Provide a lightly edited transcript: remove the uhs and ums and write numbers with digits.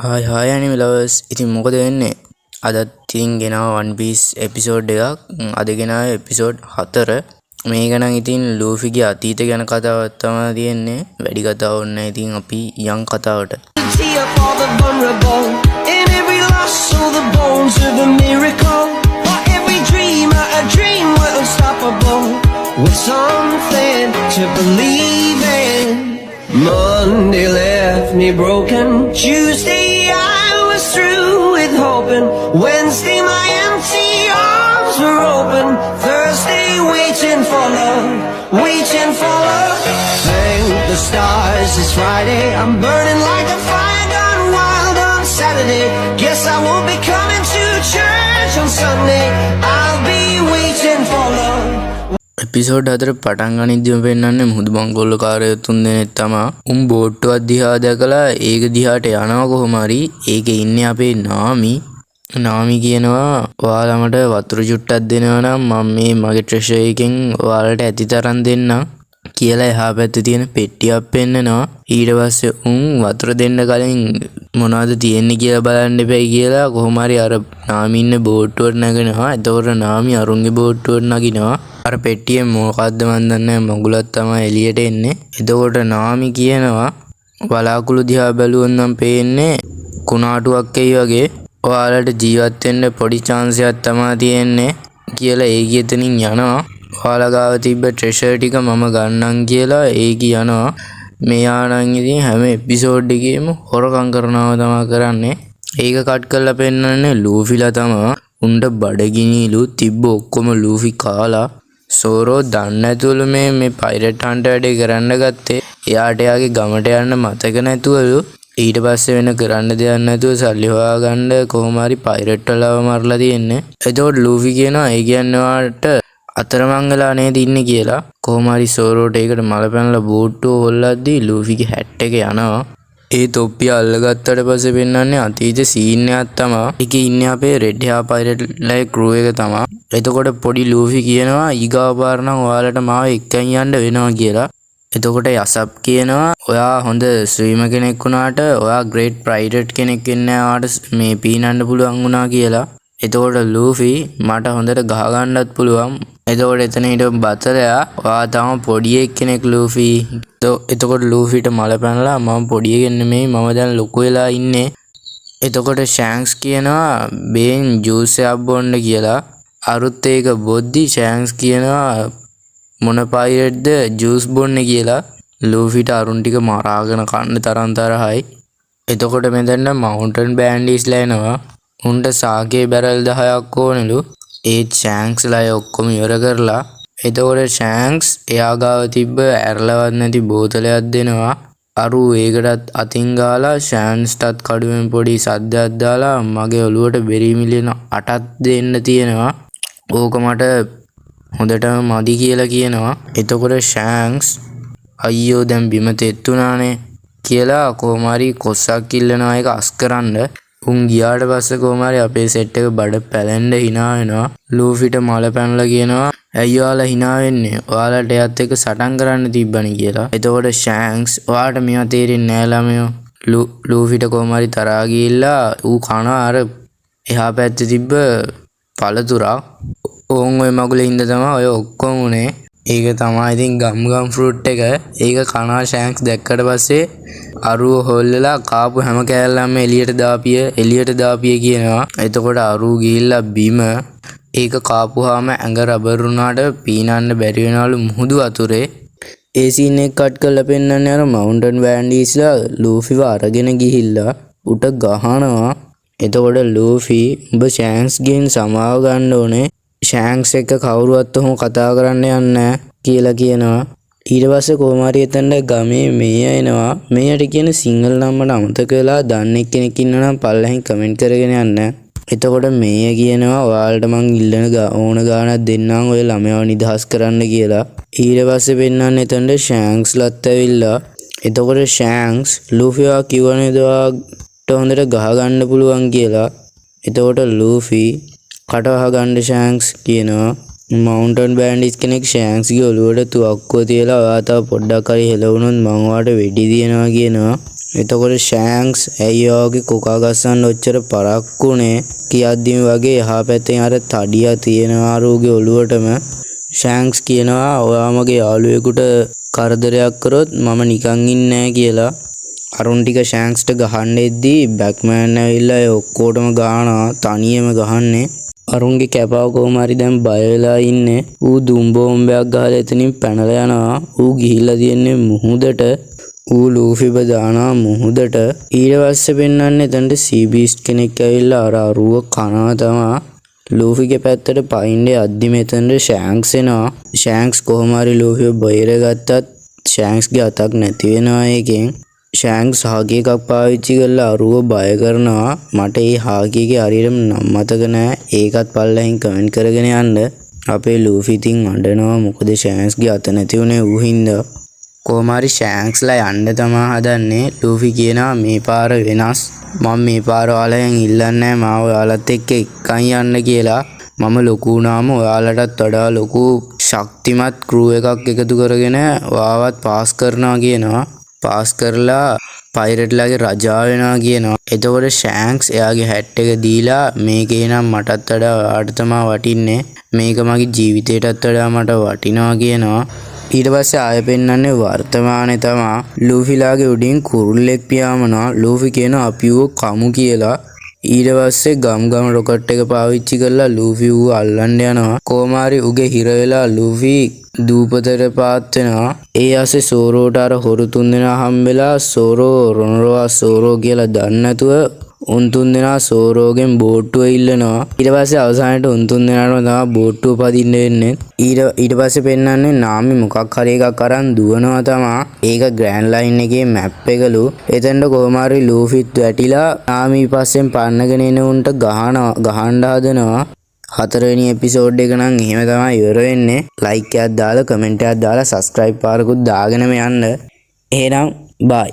Hi anime lovers ඉතින් මොකද වෙන්නේ අදත් ඉතින් ගෙනාව One Piece episode එකක් අද ගෙනාවේ episode 4 මේක නම් ඉතින් ලූෆිගේ අතීත ගැන කතාවක් තමයි තියෙන්නේ වැඩි කතාවක් නැහැ ඉතින් අපි යන් කතාවට With something to believe in. Monday left me broken. Tuesday I was through with hoping. Wednesday my empty arms were open. Thursday waiting for love, waiting for love. Thank the stars it's Friday. I'm burning like a fire gone wild on Saturday. Guess I won't be coming to church on Sunday. I'll be waiting for love. Episode 4 පටන් ගනිද්දිම පෙන්නන්නේ මුහුදු බංකොල්ල කාරයෝ තුන් දෙනෙක් තමයි. උන් බෝට්ටුවක් දිහා දැකලා ඒක දිහාට යනවා කොහොම හරි. ඒකේ ඉන්නේ අපේ නාමි කියනවා ඔයාලා මට වතුර චුට්ටක් දෙනවා නම් මම මේ මගේ ට්‍රෙෂර් එකෙන් ඔයාලට ඇති තරම් දෙන්නම් කියලා එහා පැත්තේ තියෙන පෙට්ටියක් පෙන්නනවා. ඊට පස්සේ උන් වතුර දෙන්න කලින් මොනවද තියෙන්නේ කියලා බලන්න එපයි කියලා කොහොම හරි අර නාමි ඉන්න බෝට්ටුවට නැගෙනවා. එතකොට නාමි අරුන්ගේ බෝට්ටුවට නගිනවා. අර පෙට්ටියෙන් මොකක්ද මන් දන්නේ මගුලක් තමයි එළියට එන්නේ. එතකොට නාමි කියනවා බලාකුළු දිහා බැලුවොත් නම් පේන්නේ කුණාටුවක් එයි වගේ. ඔයාලට ජීවත් වෙන්න පොඩි chance එකක් තමයි තියෙන්නේ කියලා ඒකී එතනින් යනවා. ඔයාලා ගාව තිබ්බ ට්‍රෙෂර් ටික මම ගන්නම් කියලා ඒකී යනවා. මෙයා නම් ඉතින් හැම එපිසෝඩ් එකේම හොරකම් කරනවා තමයි කරන්නේ. ඒක කට් කරලා පෙන්නන්නේ ලූෆිලා තමයි. උණ්ඩ බඩගිනිලු තිබ්බ ඔක්කොම ලූෆි කාලා සෝරෝ දන්නේ නැතුවලු මේ පයිරට් හන්ටර් වැඩේ කරන්න ගත්තේ. එයාට එයාගේ ගමට යන්න මතක නැතුවලු ඊට පස්සේ වෙන කරන්න දෙයක් නැතුව සල්ලි හොයාගන්න කොහොම හරි පයිරට් වලව මරලා තියෙන්නේ. එතකොට ලූෆි කියනවා ඒ කියන්නේ ඔයාලට අතරමං වෙලා නේද ඉන්නේ කියලා. කොහොම හරි සෝරෝට ඒකට මල පැනලා බෝට්ටුව හොල්ලද්දී ලූෆිගේ හැට් එක යනවා. ඒ තොප්පිය අල්ලගත්තට පස්සේ පෙන්නන්නේ අතීත සීන් එකක් තමයි. ඒකේ ඉන්නේ අපේ රෙඩ් හෙයා පයිරට් ලයි ක්‍රූ එක තමයි. එතකොට පොඩි ලූෆි කියනවා ඊගාව පාර නම් ඔයාලට මාව එක්කන් යන්න වෙනවා කියලා. එතකොට යසප් කියනවා ඔයා හොඳ ස්විමර් කෙනෙක් වුණාට ඔයා ග්‍රේට් පයිරට් කෙනෙක් වෙන්න ආවට මේ පීනන්න පුළුවන් වුණා කියලා. එතකොට ලූෆි මට හොඳට ගහ ගන්නත් පුළුවන්. එතකොට එතන හිටපු බතලයා ඔයා තම පොඩි කෙනෙක් ලූෆි. එතකොට ලූෆිට මල පැනලා මම පොඩි එකෙක් නෙමෙයි මම දැන් ලොකු වෙලා ඉන්නේ. එතකොට ෂැන්ක්ස් කියනවා බේන් ජූස් එකක් බොන්න කියලා. අරුත් ඒක බොද්දි ෂැන්ක්ස් කියනවා මොන පයිරට්ද ජූස් බොන්නේ කියලා. ලූෆිට අරුන් ටික මරාගෙන කන්න තරම් තරහයි. එතකොට මෙතන මවුන්ටන් බෑන්ඩිස්ලා එනවා. උන්ට සාකේ බැරල් 10ක් ඕනෙලු. ඒ ෂැන්ක්ස්ලා ඔක්කොම ඉවර කරලා එතකොට ෂැන්ක්ස් එයා ගාව තිබ්බ ඇරලවත් නැති බෝතලයක් දෙනවා. අරු ඒකටත් අතින් ගාලා ෂැන්ක්ස්ටත් කඩුවෙන් පොඩි සද්දයක් දාලා මගේ ඔළුවට බෙරි මිලියන 8ක් දෙන්න තියෙනවා. ඕක මට හොඳටම මදි කියලා කියනවා. එතකොට ෂැන්ක්ස් අයියෝ දැන් බිම තෙත්තුනානේ කියලා කොහොම හරි කොස්සක් ඉල්ලනවා ඒක අස් කරන්න. උන් ගියාට පස්සේ කොහොම හරි අපේ සෙට් එක බඩ පැලෙන්න hina වෙනවා. ලූෆිට මල පැනලා කියනවා ඇයි ඔයාලා hina වෙන්නේ? ඔයාලට එයත් එක්ක සටන් කරන්න තිබ්බනේ කියලා. එතකොට ෂැන්ක්ස් ඔයාලට මේවා තේරෙන්නේ නැහැ ළමයෝ. ලූෆිට කොහොම හරි තරහා ගිහිල්ලා ඌ කනවා අර එහා පැත්තේ තිබ්බ පළතුරක්. ඕන් ඔය මගුලේ ඉඳ තමයි ඔය ඔක්කොම උනේ. ඒක තමයි ඉතින් ගම් ෆෘට් එක. ඒක කනවා ෂැන්ක්ස් දැක්කට පස්සේ අරුව හොල්ලලා කාපු හැම කෑල්ලම එළියට දාපිය කියනවා. එතකොට අරුව ගිහිල්ලා බිම ඒක කාපුවාම ඇඟ රබර් වුණාට පීනන්න බැරි වෙනවලු මුහුදු වතුරේ. ඒ සීන් එක කට් කරලා පෙන්නන්නේ අර මවුන්ටන් බෑන්ඩිස්ලා ලූෆිව අරගෙන ගිහිල්ලා උට ගහනවා. එතකොට ලූෆි උඹ ෂැන්ක්ස්ගෙන් සමාව ගන්න ඕනේ. ෂැන්ක්ස් එක්ක කවුරුවත් ඔහොම කතා කරන්න යන්නේ නැහැ කියලා කියනවා. ඊට පස්සේ කොහොම හරි එතනට ගමේ මේය එනවා. මේයට කියන සිංහල නම මට අමතක වෙලා දන්නේ කෙනෙක් ඉන්නවා නම් පල්ලෙහින් කමෙන්ට් කරගෙන යන්න. එතකොට මේය කියනවා ඔයාලට මං ඉල්ලන ඕන ගාණක් දෙන්නම් ඔය ළමයාව නිදහස් කරන්න කියලා. ඊට පස්සේ පෙන්නන්නේ එතනට ෂැන්ක්ස්ලත් ඇවිල්ලා. එතකොට ෂැන්ක්ස් ලූෆිවා කිව්වනේ ඔයාට හොඳට ගහ ගන්න පුළුවන් කියලා. එතකොට ලූෆි කටවහ ගන්න ෂැන්ක්ස් කියනවා මවුන්ටන් බෑන්ඩිස් කෙනෙක් ෂැන්ක්ස්ගේ ඔළුවට තුවක්කුව තියලා ඔයා තව පොඩ්ඩක් හරි හෙලවුණොත් මම ඔයාට වෙඩි දිනවා කියනවා. එතකොට ෂෑන්ක්ස් ඇයි ඔයාගේ කොකා ගස්සන්න ඔච්චර පරක්කුනේ කියද්දිම වගේ එහා පැත්තෙන් අර තඩියා තියෙනවා අරූගේ ඔළුවටම. ෂෑන්ක්ස් කියනවා ඔයා මගේ යාළුවෙකුට කරදරයක් කරොත් මම නිකන් ඉන්නේ නැහැ කියලා. අරුන් ටික ෂෑන්ක්ස්ට ගහන්න එද්දී බැක්මෑන් ඇවිල්ලා ඒ ඔක්කොටම ගහනවා, තනියම ගහන්නේ. අරුන්ගේ කැපාව කොහොම හරි දැන් බය වෙලා ඉන්නේ. ඌ දුම් බෝම්බයක් ගහලා එතනින් පැනලා යනවා. ඌ ගිහිල්ලා තියන්නේ මුහුදට. ඌ ලූෆිව දානවා මුහුදට. ඊට පස්සේ පෙන්වන්නේ එතනට සීබීස්ට් කෙනෙක් ඇවිල්ලා අර අරුව කනවා තමා. ලූෆිගේ පැත්තට පයින්ඩ අද්දි මෙතනට ෂෑන්ක්ස් එනවා. ෂෑන්ක්ස් කොහොම හරි ලූෆිව බේරගත්තත් ෂෑන්ක්ස්ගේ අතක් නැති වෙනවා ඒකෙන්. ෂෑන්ක්ස් හාකි එකක් පාවිච්චි කරලා අරුව බය කරනවා. මට ඒ හාකියගේ හරියටම නම් මතක නෑ. ඒකත් පල්ලෙහින් කමෙන්ට් කරගෙන යන්න. අපේ ලූෆි ඉතින් අඬනවා මොකද ෂෑන්ක්ස්ගේ අත නැති වුණේ ඌ හින්දා. කොහොම හරි ෂෑන්ක්ස්ලා යන්න තමා හදන්නේ. ලූෆි කියනවා මේ පාර වෙනස්. මම මේ පාර ඔයාලෙන් ඉල්ලන්නේ මාව ඔයාලත් එක්ක එක්කන් යන්න කියලා. මම ලොකු වුණාම ඔයාලටත් වඩා ලොකු ශක්තිමත් ක්‍රූ එකක් එකතු කරගෙන ඔයාවත් පාස් කරනවා කියනවා. පාස් කරලා පයිරට්ලාගේ රජා වෙනවා කියනවා. එතකොට ෂෑන්ක්ස් එයාගේ හැට් එක දීලා මේකේ නම් මටත් වඩා ඔයාට තමයි වටින්නේ. මේක මගේ ජීවිතේටත් වඩා මට වටිනවා කියනවා. ඊට පස්සේ ආයෙ පෙන්වන්නේ වර්තමානයේ තමා. ලූෆිලාගේ උඩින් කුරුල්ලෙක් පියාඹනවා. ලූෆි කියනවා අපි ඌ කමු කියලා. ඊට පස්සේ ගම් රොකට් එක පාවිච්චි කරලා ලූෆි ඌ අල්ලන්න යනවා. කොහොම හරි උගේ හිර වෙලා ලූෆි දූපතට පාත් වෙනවා. ඒ ආසේ සෝරෝට අර හොරු තුන්දෙනා හම්බෙලා සෝරෝ රොනරෝවා සෝරෝ කියලා දන්නේ නැතුව උන් තුන්දෙනා සෝරෝගෙන් බෝට්ටුව ඉල්ලනවා. ඊට පස්සේ අවසානයේ උන් තුන්දෙනාටම තමයි බෝට්ටුව පදින්න වෙන්නේ. ඊට පස්සේ පෙන්වන්නේ නාමි මොකක් හරි එකක් අරන් දුවනවා තමා. ඒක ග්‍රෑන්ඩ් ලයින් එකේ මැප් එකලු. එතෙන්ට කොහොම හරි ලූෆිත් වැටිලා නාමි පස්සෙන් පන්නගෙන එන උන්ට ගහන්න හදනවා. 4 වෙනි එපිසෝඩ් එක නම් එහෙම තමයි ඉවර වෙන්නේ. ලයික් එකක් දාලා කමෙන්ට් එකක් දාලා සබ්ස්ක්‍රයිබ් පාරකුත් දාගෙනම යන්න. එහෙනම් බයි.